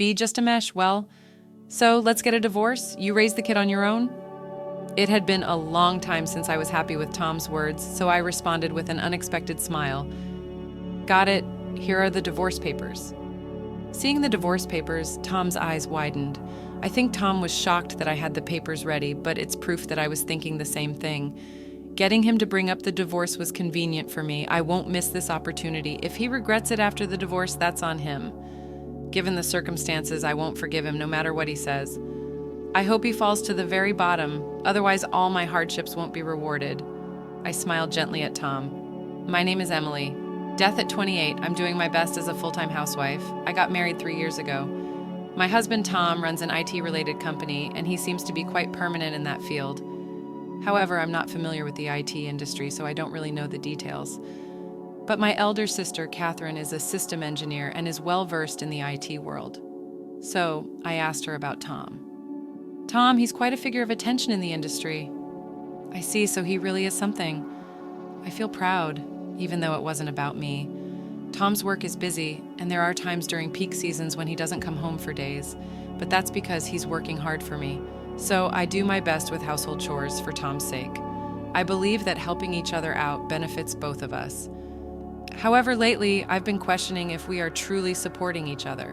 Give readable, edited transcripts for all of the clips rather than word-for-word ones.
be just a mesh. Well, so let's get a divorce? You raised the kid on your own? It had been a long time since I was happy with Tom's words, so I responded with an unexpected smile. Got it. Here are the divorce papers. Seeing the divorce papers, Tom's eyes widened. I think Tom was shocked that I had the papers ready, but it's proof that I was thinking the same thing. Getting him to bring up the divorce was convenient for me. I won't miss this opportunity. If he regrets it after the divorce, that's on him. Given the circumstances, I won't forgive him no matter what he says. I hope he falls to the very bottom, otherwise all my hardships won't be rewarded. I smiled gently at Tom. My name is Emily. Death at 28, I'm doing my best as a full-time housewife. I got married 3 years ago. My husband Tom runs an IT-related company, and he seems to be quite permanent in that field. However, I'm not familiar with the IT industry, so I don't really know the details. But my elder sister, Catherine, is a system engineer and is well-versed in the IT world. So I asked her about Tom. Tom, he's quite a figure of attention in the industry. I see, so he really is something. I feel proud, even though it wasn't about me. Tom's work is busy, and there are times during peak seasons when he doesn't come home for days, but that's because he's working hard for me. So I do my best with household chores for Tom's sake. I believe that helping each other out benefits both of us. However, lately, I've been questioning if we are truly supporting each other.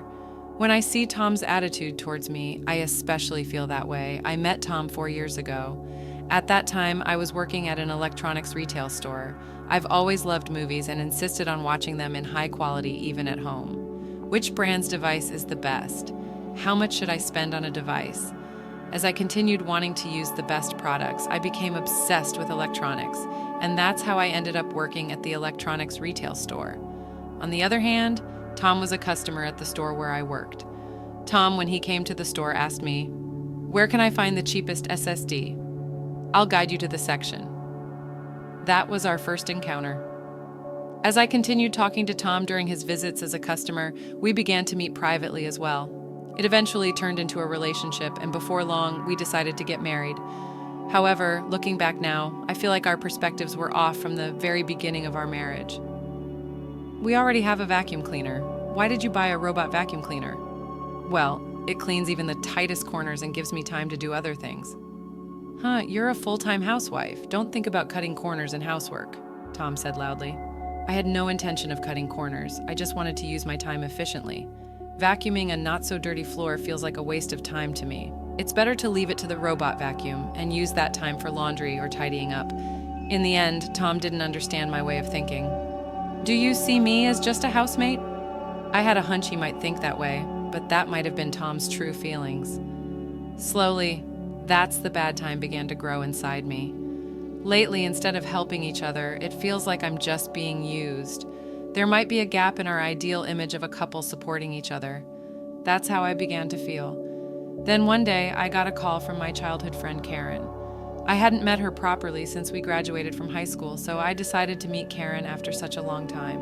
When I see Tom's attitude towards me, I especially feel that way. I met Tom 4 years ago. At that time, I was working at an electronics retail store. I've always loved movies and insisted on watching them in high quality even at home. Which brand's device is the best? How much should I spend on a device? As I continued wanting to use the best products, I became obsessed with electronics, and that's how I ended up working at the electronics retail store. On the other hand, Tom was a customer at the store where I worked. Tom, when he came to the store, asked me, "Where can I find the cheapest SSD? I'll guide you to the section." That was our first encounter. As I continued talking to Tom during his visits as a customer, we began to meet privately as well. It eventually turned into a relationship, and before long, we decided to get married. However, looking back now, I feel like our perspectives were off from the very beginning of our marriage. We already have a vacuum cleaner. Why did you buy a robot vacuum cleaner? Well, it cleans even the tightest corners and gives me time to do other things. Huh, you're a full-time housewife. Don't think about cutting corners in housework, Tom said loudly. I had no intention of cutting corners. I just wanted to use my time efficiently. Vacuuming a not-so-dirty floor feels like a waste of time to me. It's better to leave it to the robot vacuum and use that time for laundry or tidying up. In the end, Tom didn't understand my way of thinking. Do you see me as just a housemate? I had a hunch he might think that way, but that might have been Tom's true feelings. Slowly, that's the bad time began to grow inside me. Lately, instead of helping each other, it feels like I'm just being used. There might be a gap in our ideal image of a couple supporting each other. That's how I began to feel. Then one day, I got a call from my childhood friend Karen. I hadn't met her properly since we graduated from high school, so I decided to meet Karen after such a long time.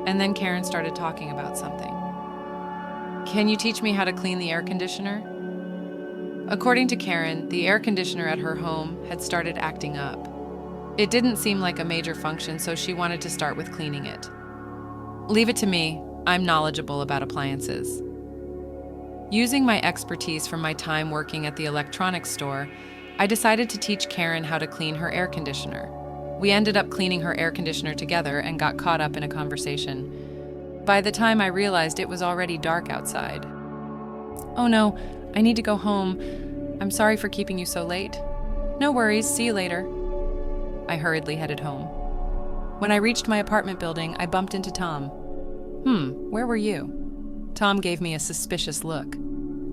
And then Karen started talking about something. Can you teach me how to clean the air conditioner? According to Karen, the air conditioner at her home had started acting up. It didn't seem like a major function, so she wanted to start with cleaning it. Leave it to me. I'm knowledgeable about appliances. Using my expertise from my time working at the electronics store, I decided to teach Karen how to clean her air conditioner. We ended up cleaning her air conditioner together and got caught up in a conversation. By the time I realized it was already dark outside. Oh no, I need to go home. I'm sorry for keeping you so late. No worries, see you later. I hurriedly headed home. When I reached my apartment building, I bumped into Tom. Where were you? Tom gave me a suspicious look.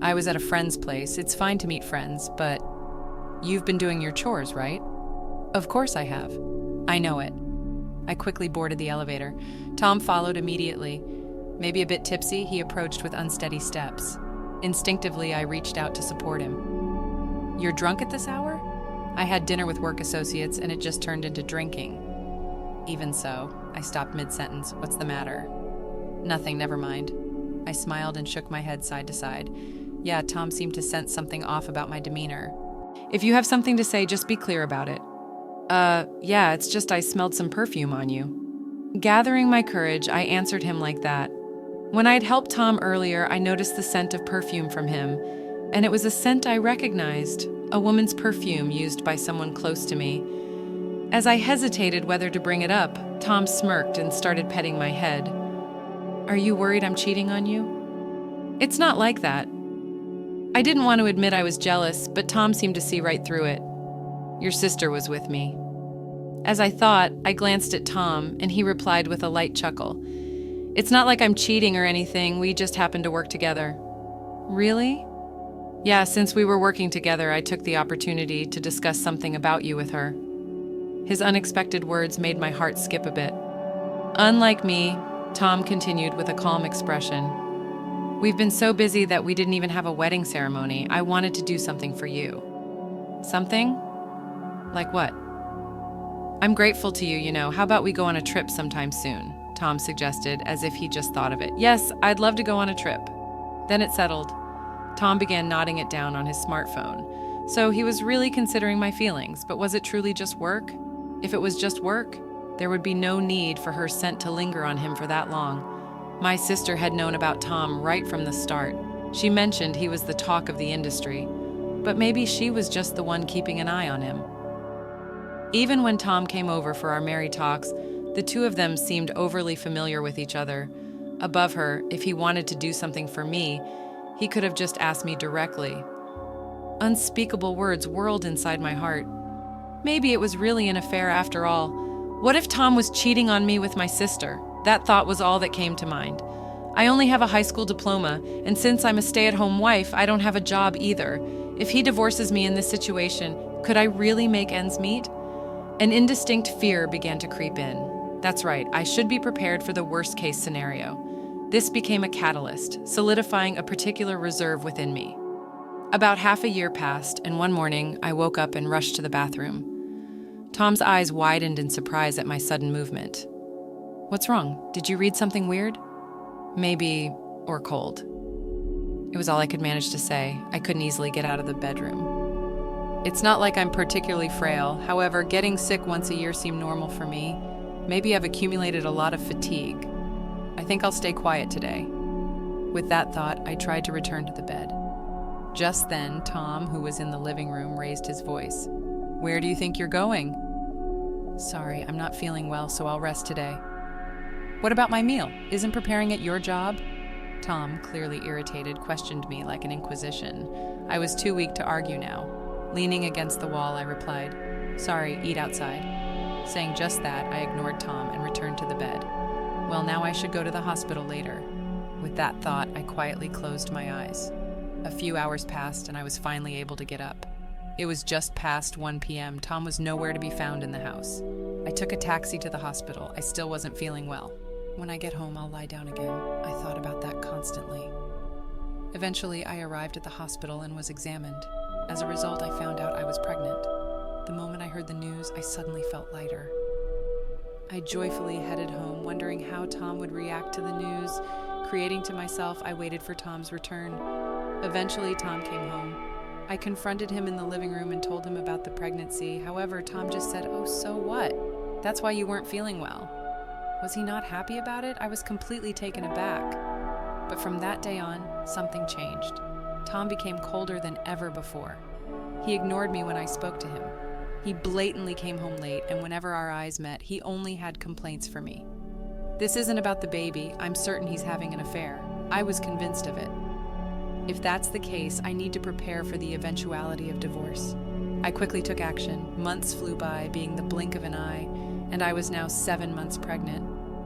I was at a friend's place. It's fine to meet friends, but you've been doing your chores, right? Of course I have. I know it. I quickly boarded the elevator. Tom followed immediately. Maybe a bit tipsy, he approached with unsteady steps. Instinctively, I reached out to support him. You're drunk at this hour? I had dinner with work associates and it just turned into drinking. Even so, I stopped mid-sentence. What's the matter? Nothing, never mind. I smiled and shook my head side to side. Yeah, Tom seemed to sense something off about my demeanor. If you have something to say, just be clear about it. Yeah, it's just I smelled some perfume on you. Gathering my courage, I answered him like that. When I'd helped Tom earlier, I noticed the scent of perfume from him, and it was a scent I recognized, a woman's perfume used by someone close to me. As I hesitated whether to bring it up, Tom smirked and started petting my head. "Are you worried I'm cheating on you?" "It's not like that." I didn't want to admit I was jealous, but Tom seemed to see right through it. "Your sister was with me." As I thought, I glanced at Tom, and he replied with a light chuckle. "It's not like I'm cheating or anything, we just happened to work together." "Really?" "Yeah, since we were working together, I took the opportunity to discuss something about you with her." His unexpected words made my heart skip a bit. "Unlike me," Tom continued with a calm expression, "we've been so busy that we didn't even have a wedding ceremony. I wanted to do something for you." "Something? Like what?" "I'm grateful to you, you know. How about we go on a trip sometime soon?" Tom suggested, as if he just thought of it. "Yes, I'd love to go on a trip." Then it settled. Tom began nodding it down on his smartphone. So he was really considering my feelings, but was it truly just work? If it was just work, there would be no need for her scent to linger on him for that long. My sister had known about Tom right from the start. She mentioned he was the talk of the industry, but maybe she was just the one keeping an eye on him. Even when Tom came over for our merry talks, the two of them seemed overly familiar with each other. Above her, if he wanted to do something for me, he could have just asked me directly. Unspeakable words whirled inside my heart. Maybe it was really an affair after all. What if Tom was cheating on me with my sister? That thought was all that came to mind. I only have a high school diploma, and since I'm a stay-at-home wife, I don't have a job either. If he divorces me in this situation, could I really make ends meet? An indistinct fear began to creep in. That's right, I should be prepared for the worst-case scenario. This became a catalyst, solidifying a particular reserve within me. About half a year passed, and one morning, I woke up and rushed to the bathroom. Tom's eyes widened in surprise at my sudden movement. "What's wrong? Did you read something weird?" "Maybe, or cold." It was all I could manage to say. I couldn't easily get out of the bedroom. It's not like I'm particularly frail. However, getting sick once a year seemed normal for me. Maybe I've accumulated a lot of fatigue. I think I'll stay quiet today. With that thought, I tried to return to the bed. Just then, Tom, who was in the living room, raised his voice. "Where do you think you're going?" "Sorry, I'm not feeling well, so I'll rest today." "What about my meal? Isn't preparing it your job?" Tom, clearly irritated, questioned me like an inquisition. I was too weak to argue now. Leaning against the wall, I replied, "Sorry, eat outside." Saying just that, I ignored Tom and returned to the bed. Well, now I should go to the hospital later. With that thought, I quietly closed my eyes. A few hours passed, and I was finally able to get up. It was just past 1 p.m. Tom was nowhere to be found in the house. I took a taxi to the hospital. I still wasn't feeling well. When I get home, I'll lie down again. I thought about that constantly. Eventually, I arrived at the hospital and was examined. As a result, I found out I was pregnant. The moment I heard the news, I suddenly felt lighter. I joyfully headed home, wondering how Tom would react to the news. Creating to myself, I waited for Tom's return. Eventually, Tom came home. I confronted him in the living room and told him about the pregnancy. However, Tom just said, "Oh, so what? That's why you weren't feeling well." Was he not happy about it? I was completely taken aback. But from that day on, something changed. Tom became colder than ever before. He ignored me when I spoke to him. He blatantly came home late, and whenever our eyes met, he only had complaints for me. This isn't about the baby. I'm certain he's having an affair. I was convinced of it. If that's the case, I need to prepare for the eventuality of divorce. I quickly took action. Months flew by, being the blink of an eye, and I was now 7 months pregnant.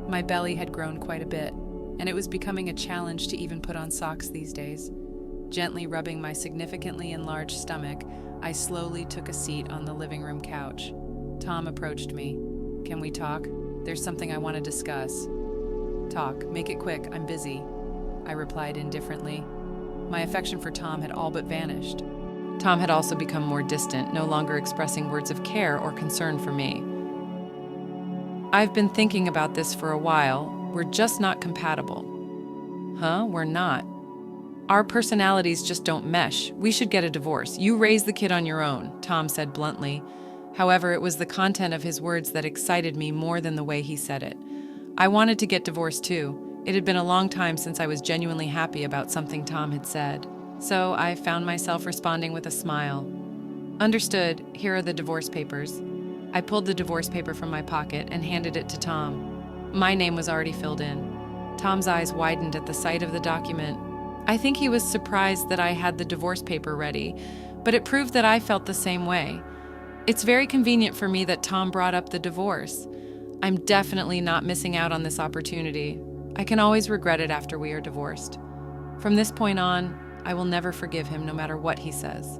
My belly had grown quite a bit, and it was becoming a challenge to even put on socks these days. Gently rubbing my significantly enlarged stomach, I slowly took a seat on the living room couch. Tom approached me. "Can we talk? There's something I want to discuss." "Talk. Make it quick. I'm busy," I replied indifferently. My affection for Tom had all but vanished. Tom had also become more distant, no longer expressing words of care or concern for me. "I've been thinking about this for a while. We're just not compatible." "Huh? We're not?" "Our personalities just don't mesh. We should get a divorce. You raise the kid on your own," Tom said bluntly. However, it was the content of his words that excited me more than the way he said it. I wanted to get divorced too. It had been a long time since I was genuinely happy about something Tom had said, so I found myself responding with a smile. Understood, here are the divorce papers. I pulled the divorce paper from my pocket and handed it to Tom. My name was already filled in. Tom's eyes widened at the sight of the document. I think he was surprised that I had the divorce paper ready, but it proved that I felt the same way. It's very convenient for me that Tom brought up the divorce. I'm definitely not missing out on this opportunity. I can always regret it after we are divorced. From this point on, I will never forgive him no matter what he says.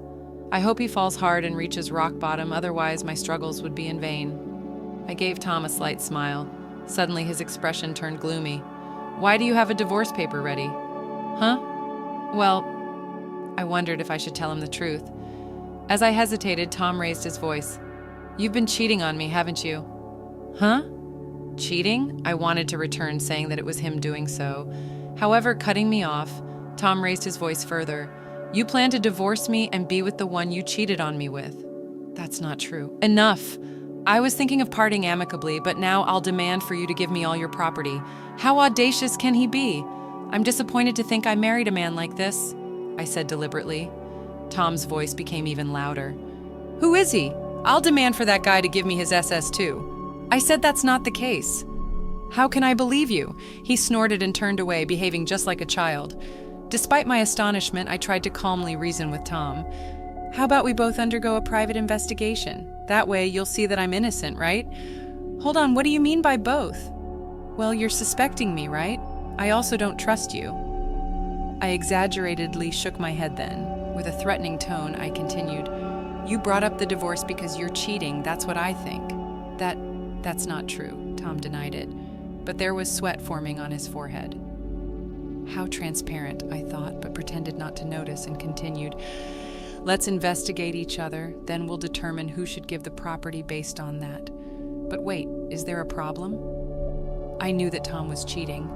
I hope he falls hard and reaches rock bottom, otherwise my struggles would be in vain. I gave Tom a slight smile. Suddenly his expression turned gloomy. Why do you have a divorce paper ready? Huh? Well, I wondered if I should tell him the truth. As I hesitated, Tom raised his voice. You've been cheating on me, haven't you? Huh? Cheating? I wanted to return, saying that it was him doing so. However, cutting me off, Tom raised his voice further. You plan to divorce me and be with the one you cheated on me with. That's not true. Enough! I was thinking of parting amicably, but now I'll demand for you to give me all your property. How audacious can he be? I'm disappointed to think I married a man like this, I said deliberately. Tom's voice became even louder. Who is he? I'll demand for that guy to give me his SS too. I said that's not the case. How can I believe you? He snorted and turned away, behaving just like a child. Despite my astonishment, I tried to calmly reason with Tom. How about we both undergo a private investigation? That way you'll see that I'm innocent, right? Hold on, what do you mean by both? Well, you're suspecting me, right? I also don't trust you. I exaggeratedly shook my head then. With a threatening tone, I continued, You brought up the divorce because you're cheating, that's what I think. That's not true, Tom denied it, but there was sweat forming on his forehead. How transparent, I thought, but pretended not to notice and continued, Let's investigate each other, then we'll determine who should give the property based on that. But wait, is there a problem? I knew that Tom was cheating.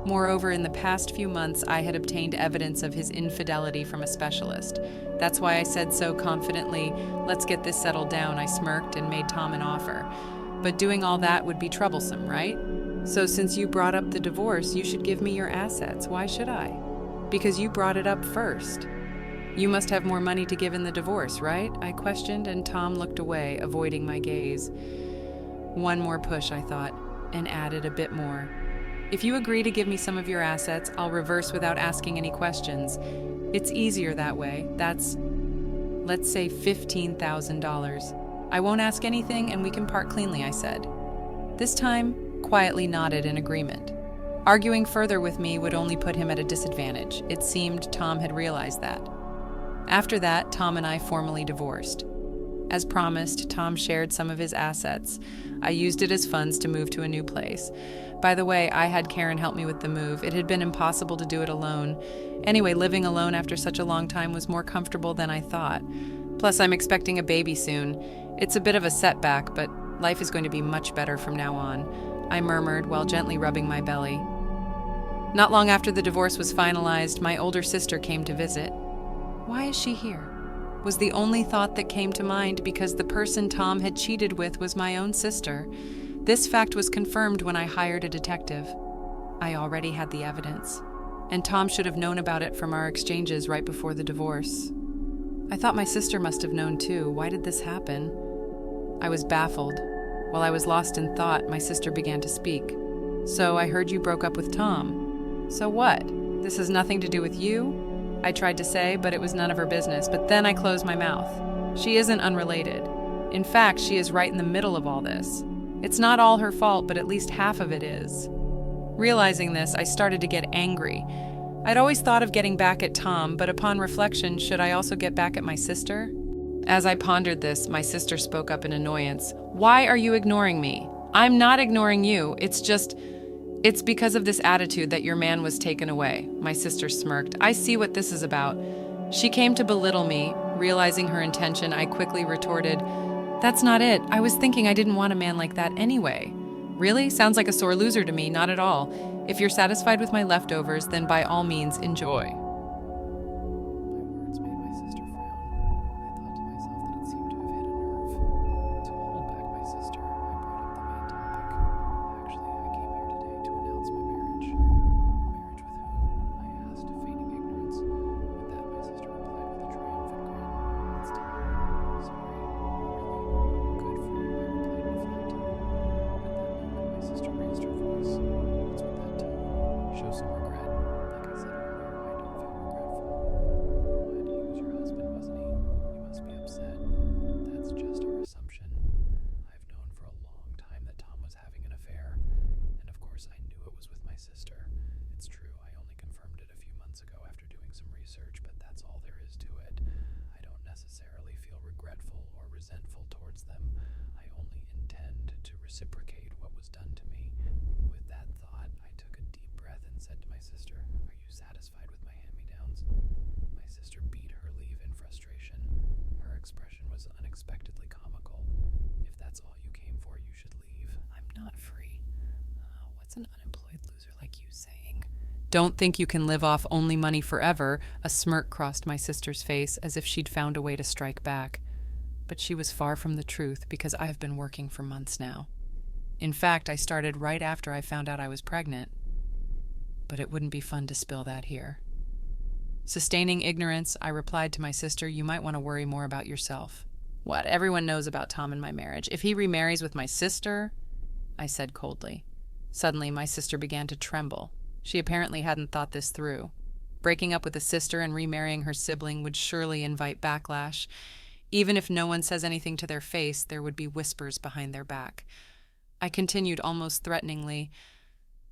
Moreover, in the past few months, I had obtained evidence of his infidelity from a specialist. That's why I said so confidently, Let's get this settled down. I smirked and made Tom an offer. But doing all that would be troublesome, right? So since you brought up the divorce, you should give me your assets. Why should I? Because you brought it up first. You must have more money to give in the divorce, right? I questioned, and Tom looked away, avoiding my gaze. One more push, I thought, and added a bit more. If you agree to give me some of your assets, I'll reverse without asking any questions. It's easier that way. That's, let's say, $15,000. I won't ask anything and we can part cleanly, I said. This time, quietly nodded in agreement. Arguing further with me would only put him at a disadvantage. It seemed Tom had realized that. After that, Tom and I formally divorced. As promised, Tom shared some of his assets. I used it as funds to move to a new place. By the way, I had Karen help me with the move. It had been impossible to do it alone. Anyway, living alone after such a long time was more comfortable than I thought. Plus, I'm expecting a baby soon. It's a bit of a setback, but life is going to be much better from now on, I murmured while gently rubbing my belly. Not long after the divorce was finalized, my older sister came to visit. Why is she here? Was the only thought that came to mind because the person Tom had cheated with was my own sister. This fact was confirmed when I hired a detective. I already had the evidence, and Tom should have known about it from our exchanges right before the divorce. I thought my sister must have known too. Why did this happen? I was baffled. While I was lost in thought, my sister began to speak. So I heard you broke up with Tom. So what? This has nothing to do with you? I tried to say, but it was none of her business. But then I closed my mouth. She isn't unrelated. In fact, she is right in the middle of all this. It's not all her fault, but at least half of it is. Realizing this, I started to get angry. I'd always thought of getting back at Tom, but upon reflection, should I also get back at my sister? As I pondered this, my sister spoke up in annoyance. Why are you ignoring me? I'm not ignoring you. It's because of this attitude that your man was taken away. My sister smirked. I see what this is about. She came to belittle me. Realizing her intention, I quickly retorted, That's not it. I was thinking I didn't want a man like that anyway. Really? Sounds like a sore loser to me. Not at all. If you're satisfied with my leftovers, then by all means, enjoy. My words made my sister frown. I thought to myself that it seemed to have hit a nerve. To hold back my sister, I brought up the main topic. Actually, I came here today to announce my marriage. that's all there is to it. I don't necessarily feel regretful or resentful towards them. I only intend to reciprocate what was done to me. With that thought, I took a deep breath and said to my sister, "Are you satisfied with my hand-me-downs?" My sister beat her leave in frustration. Her expression was unexpectedly comical. "If that's all you came for, you should leave. I'm not free." What's an unemployed loser like you saying? Don't think you can live off only money forever. A smirk crossed my sister's face as if she'd found a way to strike back. But she was far from the truth because I've been working for months now. In fact, I started right after I found out I was pregnant. But it wouldn't be fun to spill that here. Sustaining ignorance, I replied to my sister, "You might want to worry more about yourself." "What? Everyone knows about Tom and my marriage. If he remarries with my sister," I said coldly. Suddenly, my sister began to tremble. She apparently hadn't thought this through. Breaking up with a sister and remarrying her sibling would surely invite backlash. Even if no one says anything to their face, there would be whispers behind their back. I continued almost threateningly,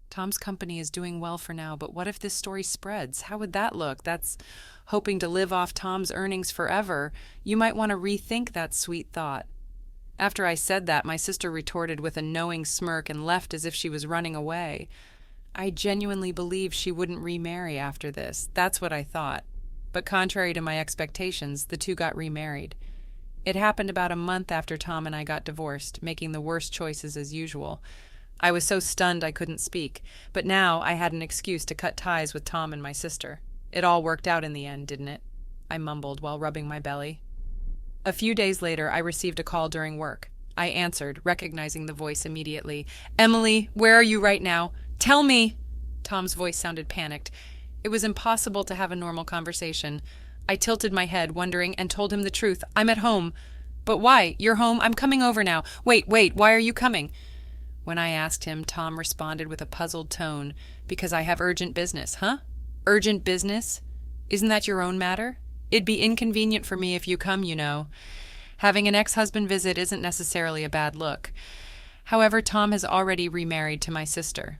"Tom's company is doing well for now, but what if this story spreads? How would that look? That's hoping to live off Tom's earnings forever. You might want to rethink that sweet thought." After I said that, my sister retorted with a knowing smirk and left as if she was running away. I genuinely believed she wouldn't remarry after this. That's what I thought. But contrary to my expectations, the two got remarried. It happened about a month after Tom and I got divorced, making the worst choices as usual. I was so stunned I couldn't speak, but now I had an excuse to cut ties with Tom and my sister. It all worked out in the end, didn't it? I mumbled while rubbing my belly. A few days later, I received a call during work. I answered, recognizing the voice immediately. "Emily, where are you right now? Tell me!" Tom's voice sounded panicked. It was impossible to have a normal conversation. I tilted my head, wondering, and told him the truth. "I'm at home." "But why? You're home? I'm coming over now." Wait, why are you coming?" When I asked him, Tom responded with a puzzled tone, "Because I have urgent business." "Huh? Urgent business? Isn't that your own matter? It'd be inconvenient for me if you come, you know. Having an ex-husband visit isn't necessarily a bad look." However, Tom has already remarried to my sister.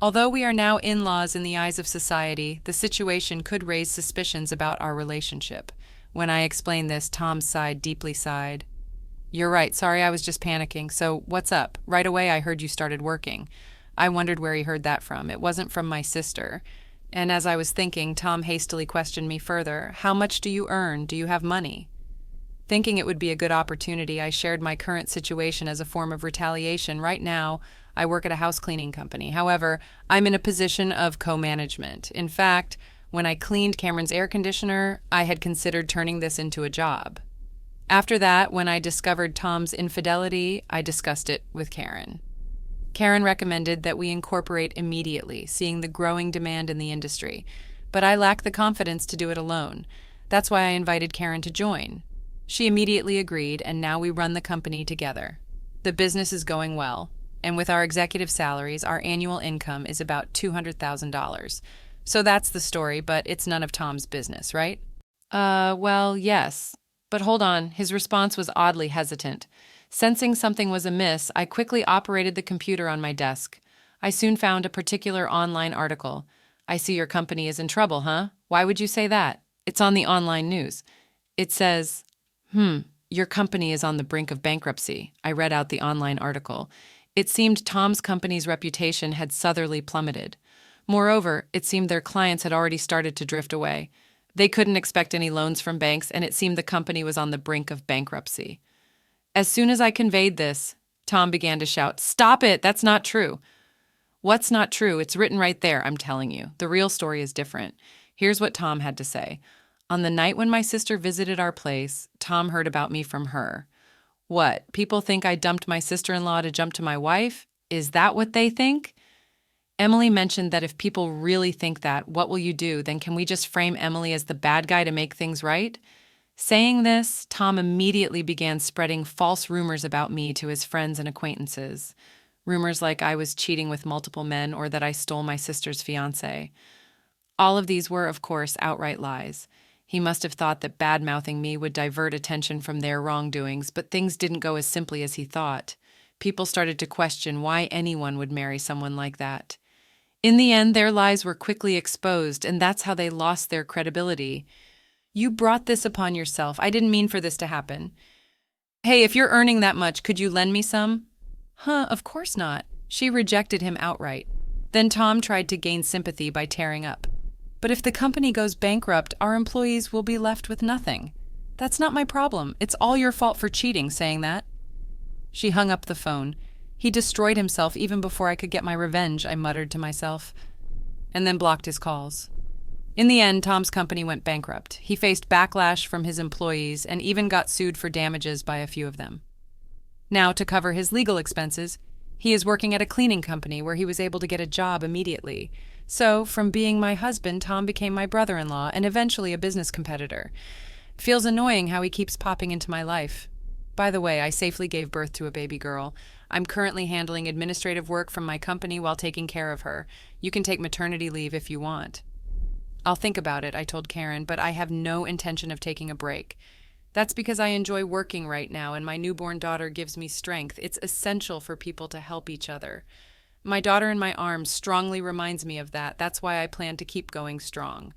Although we are now in-laws in the eyes of society, the situation could raise suspicions about our relationship. When I explained this, Tom deeply sighed. "You're right, sorry, I was just panicking. So, what's up? Right away I heard you started working." I wondered where he heard that from. It wasn't from my sister. And as I was thinking, Tom hastily questioned me further. "How much do you earn? Do you have money?" Thinking it would be a good opportunity, I shared my current situation as a form of retaliation. Right now, I work at a house cleaning company. However, I'm in a position of co-management. In fact, when I cleaned Cameron's air conditioner, I had considered turning this into a job. After that, when I discovered Tom's infidelity, I discussed it with Karen. Karen recommended that we incorporate immediately, seeing the growing demand in the industry. But I lacked the confidence to do it alone. That's why I invited Karen to join. She immediately agreed, and now we run the company together. The business is going well, and with our executive salaries, our annual income is about $200,000. So that's the story, but it's none of Tom's business, right? Well, yes. But hold on, his response was oddly hesitant. Sensing something was amiss, I quickly operated the computer on my desk. I soon found a particular online article. "I see your company is in trouble, huh? Why would you say that? It's on the online news." It says, "Your company is on the brink of bankruptcy." I read out the online article. It seemed Tom's company's reputation had southerly plummeted. Moreover, it seemed their clients had already started to drift away. They couldn't expect any loans from banks, and it seemed the company was on the brink of bankruptcy. As soon as I conveyed this, Tom began to shout, "Stop it! That's not true." "What's not true? It's written right there, I'm telling you. The real story is different." Here's what Tom had to say. "On the night when my sister visited our place, Tom heard about me from her." "What? People think I dumped my sister-in-law to jump to my wife? Is that what they think?" Emily mentioned that if people really think that, what will you do? Then can we just frame Emily as the bad guy to make things right? Saying this, Tom immediately began spreading false rumors about me to his friends and acquaintances. Rumors like I was cheating with multiple men or that I stole my sister's fiancé. All of these were, of course, outright lies. He must have thought that bad-mouthing me would divert attention from their wrongdoings, but things didn't go as simply as he thought. People started to question why anyone would marry someone like that. In the end, their lies were quickly exposed, and that's how they lost their credibility. You brought this upon yourself. I didn't mean for this to happen. Hey, if you're earning that much, could you lend me some? Huh, of course not. She rejected him outright. Then Tom tried to gain sympathy by tearing up. But if the company goes bankrupt, our employees will be left with nothing. That's not my problem. It's all your fault for cheating, saying that. She hung up the phone. He destroyed himself even before I could get my revenge, I muttered to myself, and then blocked his calls. In the end, Tom's company went bankrupt. He faced backlash from his employees and even got sued for damages by a few of them. Now, to cover his legal expenses, he is working at a cleaning company where he was able to get a job immediately. So, from being my husband, Tom became my brother-in-law and eventually a business competitor. It feels annoying how he keeps popping into my life. By the way, I safely gave birth to a baby girl. I'm currently handling administrative work from my company while taking care of her. You can take maternity leave if you want. I'll think about it, I told Karen, but I have no intention of taking a break. That's because I enjoy working right now and my newborn daughter gives me strength. It's essential for people to help each other. My daughter in my arms strongly reminds me of that. That's why I plan to keep going strong.